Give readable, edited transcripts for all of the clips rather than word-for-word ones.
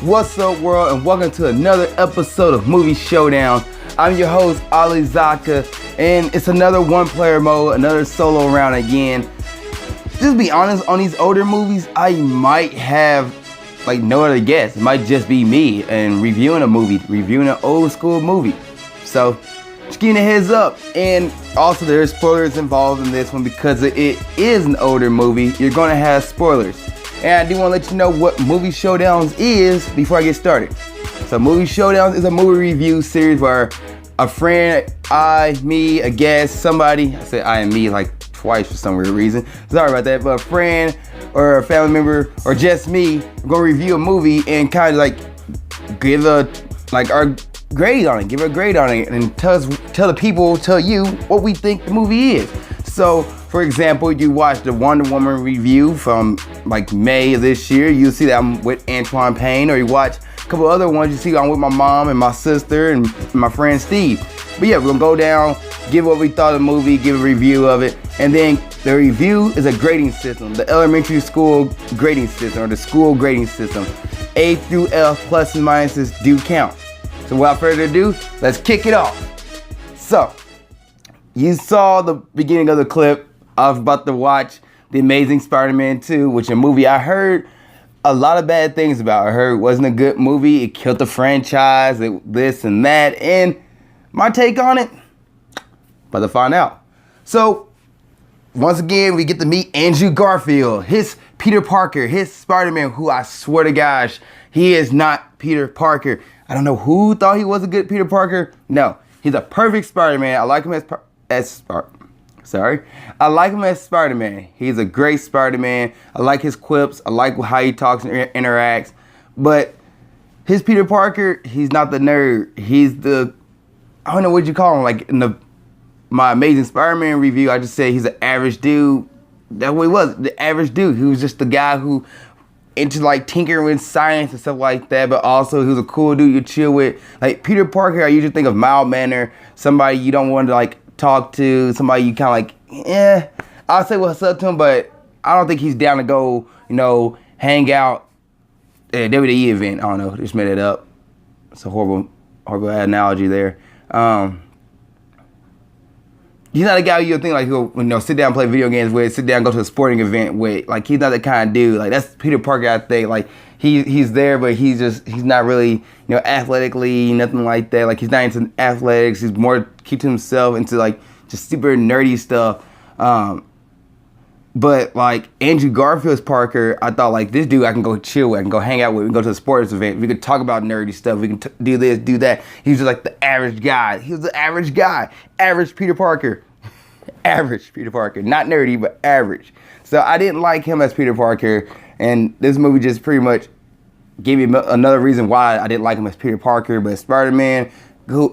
What's up, world, and welcome to another episode of Movie Showdowns. I'm your host, Ali Zakka, and it's another one-player mode, another solo round again. Just be honest, on these older movies, I might have no other guest. It might just be me and reviewing an old school movie. So, just giving a heads up. And also, there's spoilers involved in this one because it is an older movie. You're going to have spoilers. And I do want to let you know what Movie Showdowns is before I get started. So Movie Showdowns is a movie review series where a friend, a guest, somebody, I said I and me like twice for some weird reason. Sorry about that, but a friend or a family member or just me, we're going to review a movie and kind of give our grade on it, give a grade on it, and tell you what we think the movie is. So, for example, you watch the Wonder Woman review from May of this year. You'll see that I'm with Antoine Payne, or you watch a couple other ones. You see I'm with my mom and my sister and my friend Steve. But yeah, we're gonna go down, give what we thought of the movie, give a review of it, and then the review is a grading system, the elementary school grading system, or the school grading system. A through F, pluses and minuses do count. So without further ado, let's kick it off. So, you saw the beginning of the clip. I was about to watch The Amazing Spider-Man 2, which is a movie I heard a lot of bad things about. I heard it wasn't a good movie. It killed the franchise, this and that. And my take on it, about to find out. So, once again, we get to meet Andrew Garfield, his Peter Parker, his Spider-Man, who I swear to gosh, he is not Peter Parker. I don't know who thought he was a good Peter Parker. No, he's a perfect Spider-Man. I like him I like him as Spider-Man. He's a great Spider-Man. I like his quips. I like how he talks and interacts. But his Peter Parker, he's not the nerd. He's the, I don't know what you call him. In my Amazing Spider-Man review, I just said he's an average dude. That's what he was, the average dude. He was just the guy who into tinkering with science and stuff like that, but also he was a cool dude you chill with. Peter Parker, I usually think of mild-mannered, somebody you don't want to talk to, somebody you kind of I'll say what's up to him, but I don't think he's down to go, hang out at a WWE event. I don't know, just made it up. It's a horrible analogy there. He's not a guy you'll think he'll sit down and play video games with, sit down and go to a sporting event with. He's not the kind of dude. That's Peter Parker, I think. He's there, but he's not really, athletically, nothing like that. He's not into athletics. He's more keep to himself into just super nerdy stuff. But Andrew Garfield's Parker, I thought this dude I can go chill with, I can go hang out with, we can go to a sports event, we could talk about nerdy stuff, we can do this, do that. He was just the average guy. He was the average guy. Average Peter Parker. Average Peter Parker. Not nerdy, but average. So I didn't like him as Peter Parker, and this movie just pretty much gave me another reason why I didn't like him as Peter Parker. But Spider-Man,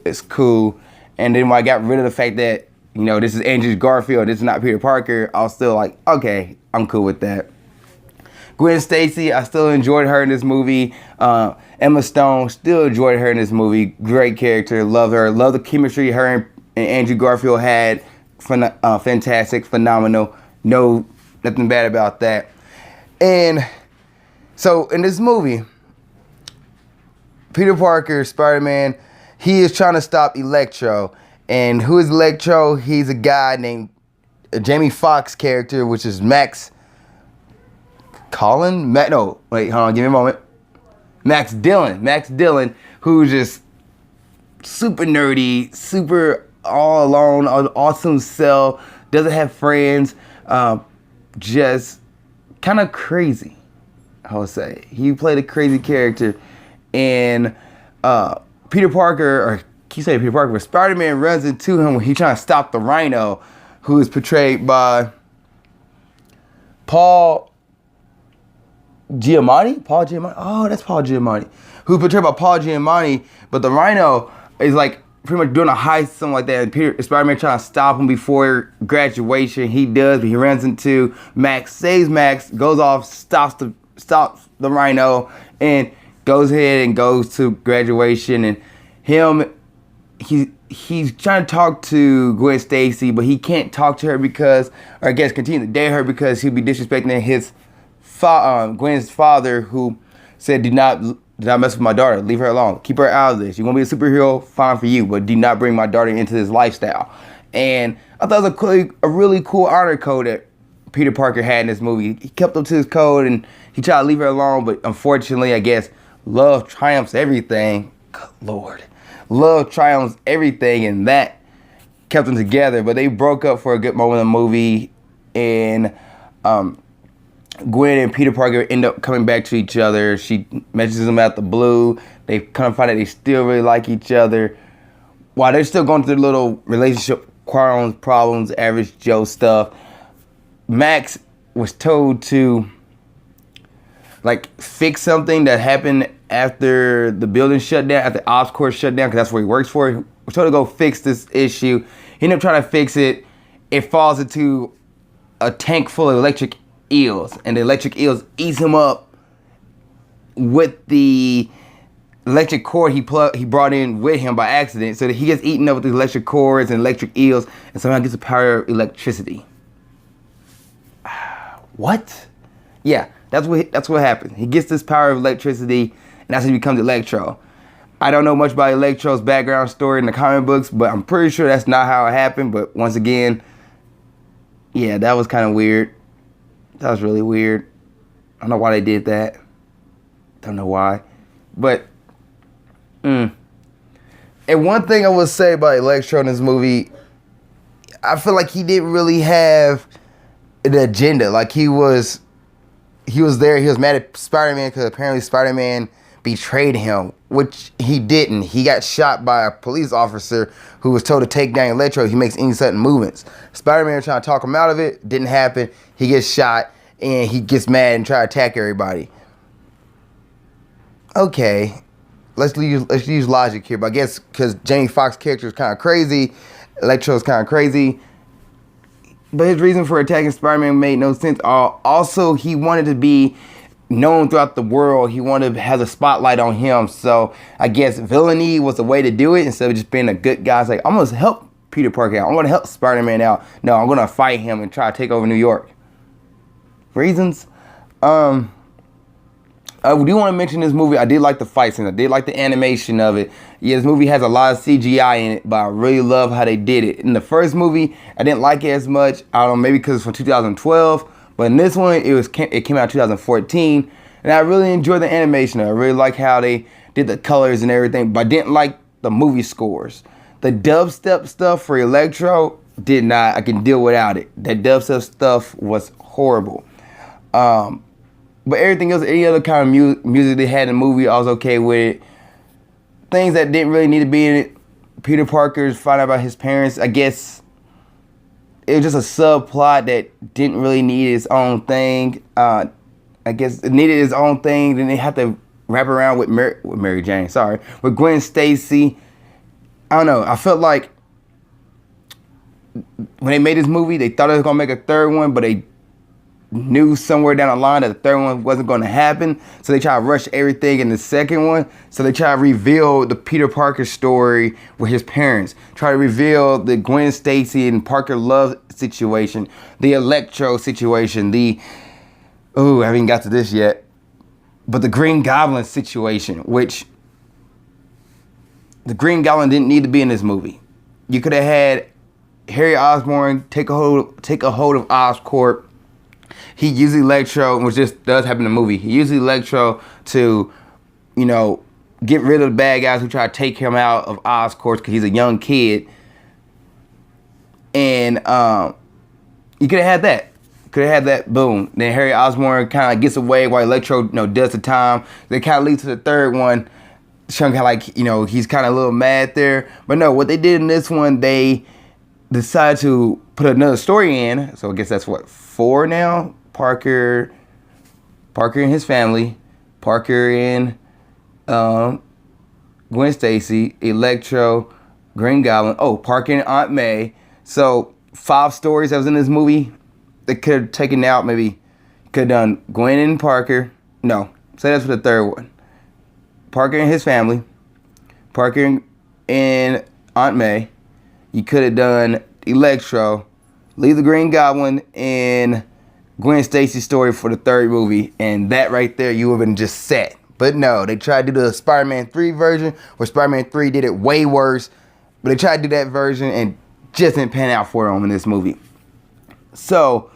it's cool. And then when I got rid of the fact that this is Andrew Garfield, this is not Peter Parker, I was still okay, I'm cool with that. Gwen Stacy, I still enjoyed her in this movie. Emma Stone, still enjoyed her in this movie. Great character, love her. Love the chemistry her and Andrew Garfield had. Fantastic, phenomenal. No, nothing bad about that. And so in this movie, Peter Parker, Spider-Man, he is trying to stop Electro. And who is Electro? He's a guy named Jamie Foxx character, which is Max Dillon, who's just super nerdy, super all alone, awesome self, doesn't have friends, just kind of crazy, I would say. He played a crazy character. And Peter Parker, or keep saying Peter Parker, but Spider-Man runs into him when he's trying to stop the Rhino, who is portrayed by Paul Giamatti? Oh, that's Paul Giamatti. Who's portrayed by Paul Giamatti, but the Rhino is pretty much doing a heist, something like that. And Spider-Man trying to stop him before graduation. He does, but he runs into Max, saves Max, goes off, stops the Rhino, and goes ahead and goes to graduation. And he's trying to talk to Gwen Stacy, but he can't talk to her because, or I guess continue to date her because he'll be disrespecting his Gwen's father, who said do not do not mess with my daughter. Leave her alone. Keep her out of this. You want to be a superhero? Fine for you, but do not bring my daughter into this lifestyle. And I thought it was a really cool honor code that Peter Parker had in this movie. He kept up to his code and he tried to leave her alone, but unfortunately, I guess love triumphs everything. Good Lord. Love triumphs everything, and that kept them together. But they broke up for a good moment in the movie, and Gwen and Peter Parker end up coming back to each other. She messages them out the blue. They kind of find out they still really like each other. While they're still going through little relationship quarrels, problems, average Joe stuff, Max was told to fix something that happened after the building shut down, after Oscorp shut down, because that's where he works for. He was told to go fix this issue. He ended up trying to fix it. It falls into a tank full of electric eels, and the electric eels eats him up with the electric cord he brought in with him by accident, so that he gets eaten up with the electric cords and electric eels, and somehow gets the power of electricity. What? Yeah, that's what happened. He gets this power of electricity, and that's how he becomes Electro. I don't know much about Electro's background story in the comic books, but I'm pretty sure that's not how it happened. But once again, yeah, that was kind of weird. That was really weird. I don't know why they did that. Don't know why. But, and one thing I would say about Electro in this movie, I feel like he didn't really have an agenda. Like, he was there. He was mad at Spider-Man because apparently Spider-Man betrayed him, which he didn't. He got shot by a police officer who was told to take down Electro if he makes any sudden movements. Spider-Man was trying to talk him out of it. Didn't happen. He gets shot, and he gets mad and try to attack everybody. Okay, let's use logic here. But I guess because Jamie Foxx's character is kind of crazy, Electro is kind of crazy. But his reason for attacking Spider-Man made no sense. Also, he wanted to be known throughout the world. He wanted to have a spotlight on him. So I guess villainy was the way to do it instead of just being a good guy. It's like, I'm going to help Peter Parker out. I'm going to help Spider-Man out. No, I'm going to fight him and try to take over New York. Reasons? I do want to mention this movie. I did like the fight scene. I did like the animation of it. Yeah, this movie has a lot of CGI in it, but I really love how they did it. In the first movie, I didn't like it as much. I don't know, maybe because it's from 2012. But in this one, it came out in 2014. And I really enjoyed the animation. I really like how they did the colors and everything. But I didn't like the movie scores. The dubstep stuff for Electro, did not. I can deal without it. That dubstep stuff was horrible. But everything else, any other kind of music they had in the movie, I was okay with it. Things that didn't really need to be in it. Peter Parker's finding out about his parents. I guess it was just a subplot that didn't really need its own thing. I guess it needed its own thing. Then they had to wrap around with Mary Jane. Sorry, with Gwen Stacy. I don't know. I felt like when they made this movie, they thought they was gonna make a third one, but they knew somewhere down the line that the third one wasn't going to happen, so they try to rush everything in the second one. So they try to reveal the Peter Parker story with his parents, try to reveal the Gwen Stacy and Parker love situation, the Electro situation, I haven't even got to this yet, but the Green Goblin situation, which the Green Goblin didn't need to be in this movie. You could have had Harry Osborn take a hold of Oscorp. He used Electro, which just does happen in the movie. He used Electro to, get rid of the bad guys who try to take him out of Oscorp because he's a young kid. And you could have had that. Could have had that, boom. Then Harry Osborn kind of gets away while Electro, does the time. They kind of lead to the third one. Showing he's kind of a little mad there. But no, what they did in this one, they decided to put another story in. So I guess that's 4 now. Parker and his family, Parker and Gwen Stacy, Electro, Green Goblin, Parker and Aunt May. So 5 stories that was in this movie. They could have taken out, maybe could have done Gwen and Parker. No, say that's for the third one. Parker and his family, Parker and Aunt May. You could have done Electro, leave the Green Goblin and Gwen Stacy's story for the third movie, and that right there, you would have been just set. But no, they tried to do the Spider-Man 3 version, where Spider-Man 3 did it way worse. But they tried to do that version and just didn't pan out for them in this movie. So,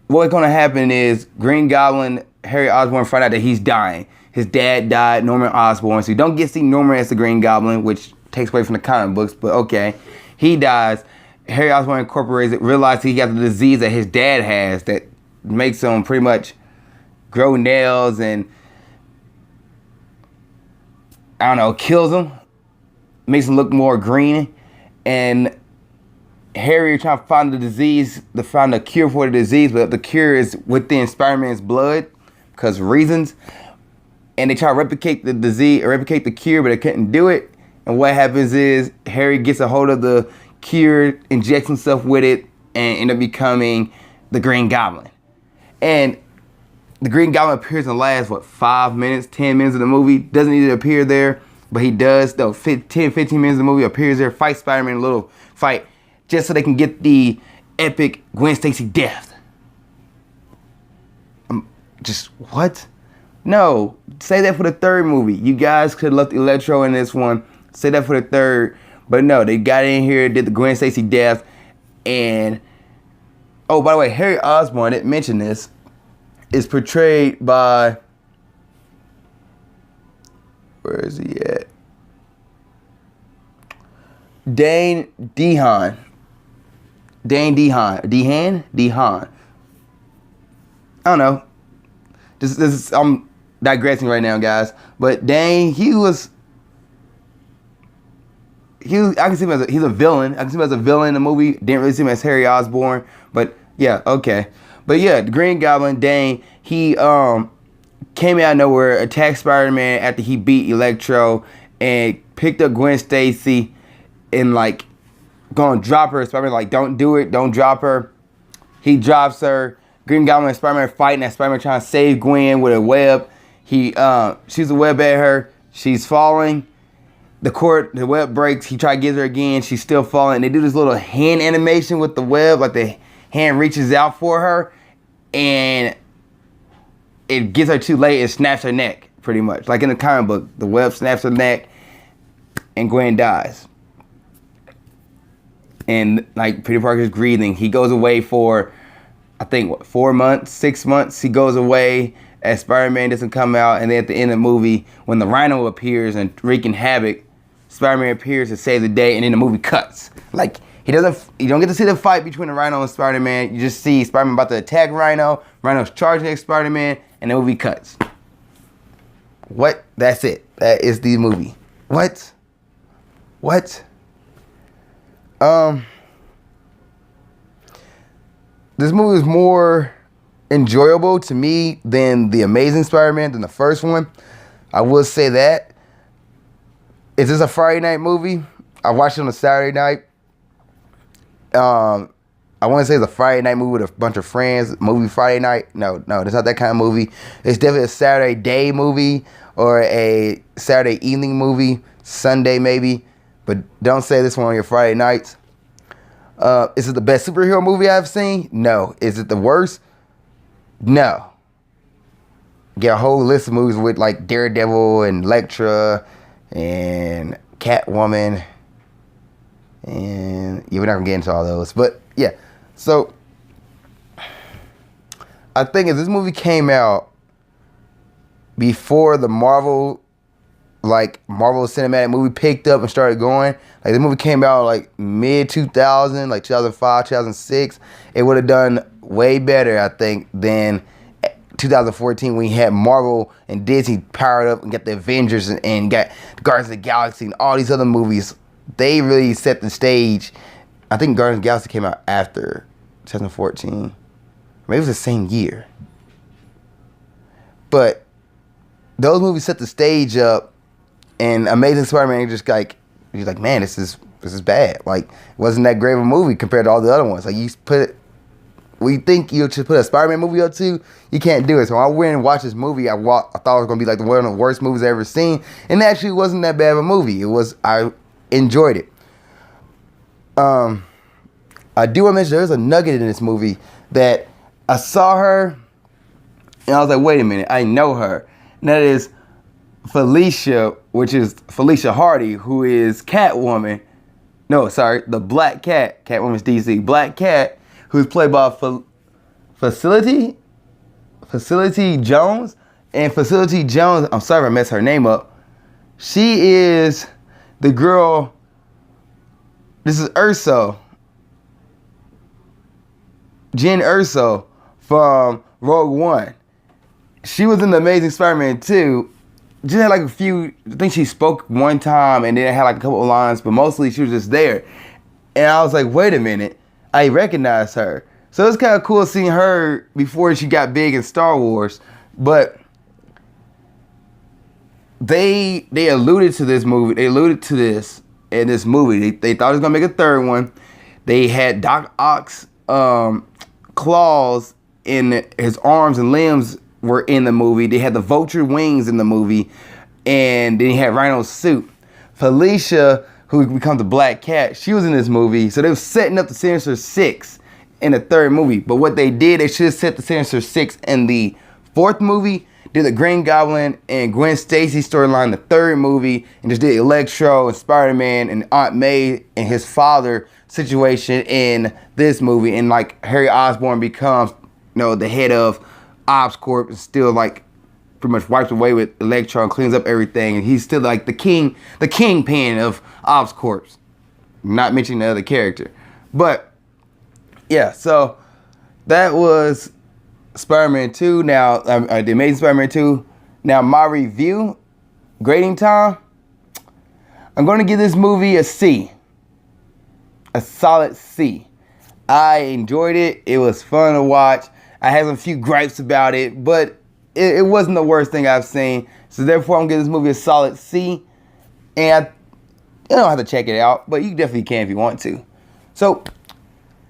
what's going to happen is Green Goblin, Harry Osborn, find out that he's dying. His dad died, Norman Osborn. So you don't get to see Norman as the Green Goblin, which takes away from the comic books, but okay. He dies. Harry Osborn incorporates it, realizes he got the disease that his dad has that makes him pretty much grow nails and, I don't know, kills him. Makes him look more green. And Harry trying to find the disease, to find a cure for the disease, but the cure is within Spider-Man's blood because of reasons. And they try to replicate the disease, or replicate the cure, but they couldn't do it. And what happens is Harry gets a hold of the cure, injects himself with it, and end up becoming the Green Goblin. And the Green Goblin appears in the last, 5 minutes, 10 minutes of the movie. Doesn't need to appear there, but he does. Though 10, 15 minutes of the movie appears there, fights Spider-Man in a little fight, just so they can get the epic Gwen Stacy death. Just, what? No, say that for the third movie. You guys could have left Electro in this one. Say that for the third. But no, they got in here, did the Gwen Stacy death, and... Oh, by the way, Harry Osborn, I didn't mention this, is portrayed by... Where is he at? Dane DeHaan. Dane DeHaan? DeHaan. I don't know. I'm digressing right now, guys. But Dane, I can see him as he's a villain. I can see him as a villain in the movie. Didn't really see him as Harry Osborn. But yeah, okay. But yeah, the Green Goblin, Dane, he came out of nowhere, attacked Spider-Man after he beat Electro, and picked up Gwen Stacy and like gonna drop her. Spider-Man like, don't do it, don't drop her. He drops her. Green Goblin and Spider-Man fighting, and Spider-Man trying to save Gwen with a web. He shoots a web at her. She's falling. The web breaks. He tries to get her again. She's still falling. They do this little hand animation with the web, like the hand reaches out for her, and it gets her too late. It snaps her neck, pretty much. Like in the comic book, the web snaps her neck, and Gwen dies. And like Peter Parker's grieving. He goes away for, I think, 4 months, 6 months. He goes away as Spider-Man doesn't come out, and then at the end of the movie, when the Rhino appears and wreaking havoc, Spider-Man appears to save the day, and then the movie cuts. Like, you don't get to see the fight between the Rhino and Spider-Man. You just see Spider-Man about to attack Rhino. Rhino's charging at Spider-Man, and the movie cuts. What? That's it. That is the movie. What? This movie is more enjoyable to me than The Amazing Spider-Man, than the first one. I will say that. Is this a Friday night movie? I watched it on a Saturday night. I want to say it's a Friday night movie with a bunch of friends. Movie Friday night. No, it's not that kind of movie. It's definitely a Saturday day movie or a Saturday evening movie. Sunday maybe. But don't say this one on your Friday nights. Is it the best superhero movie I've seen? No. Is it the worst? No. Get a whole list of movies with like Daredevil and Elektra and Catwoman. And yeah, we're not gonna get into all those. But yeah. So I think if this movie came out before the Marvel Cinematic movie picked up and started going, like the movie came out like mid 2000, like 2005, 2006, it would have done way better, I think, than 2014 when you had Marvel and Disney powered up and got the Avengers and got Guardians of the Galaxy and all these other movies. They really set the stage. I think Guardians of the Galaxy came out after 2014. Maybe it was the same year. But those movies set the stage up, and Amazing Spider-Man just like, he's like, man, this is bad. Like, it wasn't that great of a movie compared to all the other ones. Like, we think you should put a Spider-Man movie up too, you can't do it. So when I went and watched this movie, I thought it was gonna be like one of the worst movies I ever seen, and it actually wasn't that bad of a movie. I enjoyed it. I do want to mention there's a nugget in this movie that I saw her, and I was like, wait a minute, I know her. And that is Felicia, which is Felicia Hardy, who is Catwoman. No, sorry, the Black Cat. Catwoman's DC. Black Cat, who's played by Facility Jones. And Facility Jones, I'm sorry if I messed her name up. She is the girl. This is Urso. Jen Urso from Rogue One. She was in the Amazing Spider-Man 2. Just had like a few, I think she spoke one time and then had like a couple of lines, but mostly she was just there. And I was like, wait a minute, I recognize her. So it's kind of cool seeing her before she got big in Star Wars. But they alluded to this movie, they alluded to this in this movie. They thought it was gonna make a third one. They had Doc Ock's claws in his arms and limbs were in the movie. They had the vulture wings in the movie, and then he had Rhino's suit. Felicia, who becomes the Black Cat, she was in this movie. So they were setting up the Sinister Six in the third movie. But what they did, they should have set the Sinister Six in the fourth movie, did the Green Goblin and Gwen Stacy storyline in the third movie, and just did Electro and Spider-Man and Aunt May and his father situation in this movie. And like Harry Osborn becomes, the head of Oscorp, and still like pretty much wipes away with Electro and cleans up everything, and he's still like the kingpin of Oscorp, not mentioning the other character. But yeah, so that was Spider-Man 2. Now the Amazing Spider-Man 2. Now my review, grading time, I'm going to give this movie a C, a solid C. I enjoyed it. It was fun to watch. I had a few gripes about it, but it wasn't the worst thing I've seen. So therefore, I'm gonna give this movie a solid C. And you don't have to check it out, but you definitely can if you want to. So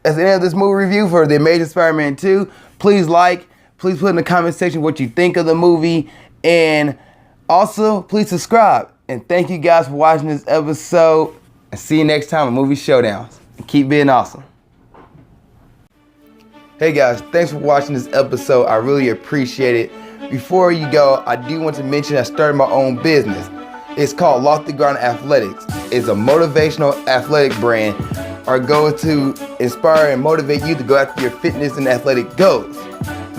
that's the end of this movie review for The Amazing Spider-Man 2. Please please put in the comment section what you think of the movie. And also, please subscribe. And thank you guys for watching this episode. And see you next time on Movie Showdowns. And keep being awesome. Hey guys, thanks for watching this episode. I really appreciate it. Before you go, I do want to mention I started my own business. It's called Lofty Ground Athletics. It's a motivational athletic brand. Our goal is to inspire and motivate you to go after your fitness and athletic goals.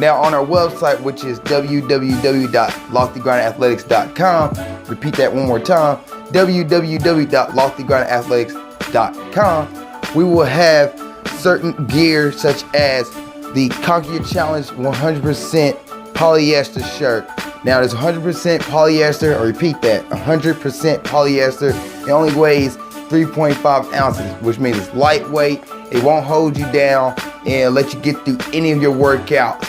Now on our website, which is www.loftygroundathletics.com, repeat that one more time, www.loftygroundathletics.com, we will have certain gear such as the Conquer Your Challenge 100% polyester shirt. Now there's 100% polyester, or repeat that, 100% polyester. It only weighs 3.5 ounces, which means it's lightweight. It won't hold you down and let you get through any of your workouts.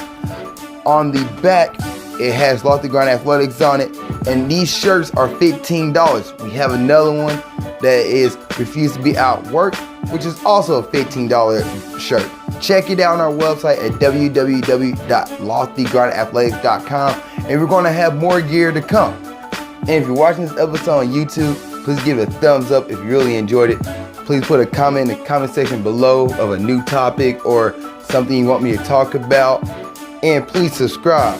On the back, it has Lofty Ground Athletics on it, and these shirts are $15. We have another one that is Refuse to Be Outworked, which is also a $15 shirt. Check it out on our website at www.loftygroundathletics.com, and we're going to have more gear to come. And if you're watching this episode on YouTube, please give it a thumbs up if you really enjoyed it. Please put a comment in the comment section below of a new topic or something you want me to talk about. And please subscribe.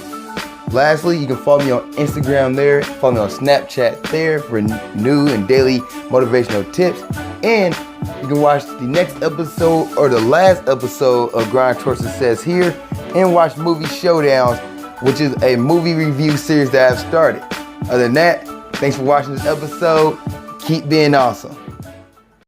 Lastly, you can follow me on Instagram there, follow me on Snapchat there for new and daily motivational tips. And you can watch the next episode or the last episode of Grind Towards Success here, and watch Movie Showdowns, which is a movie review series that I've started. Other than that, thanks for watching this episode. Keep being awesome.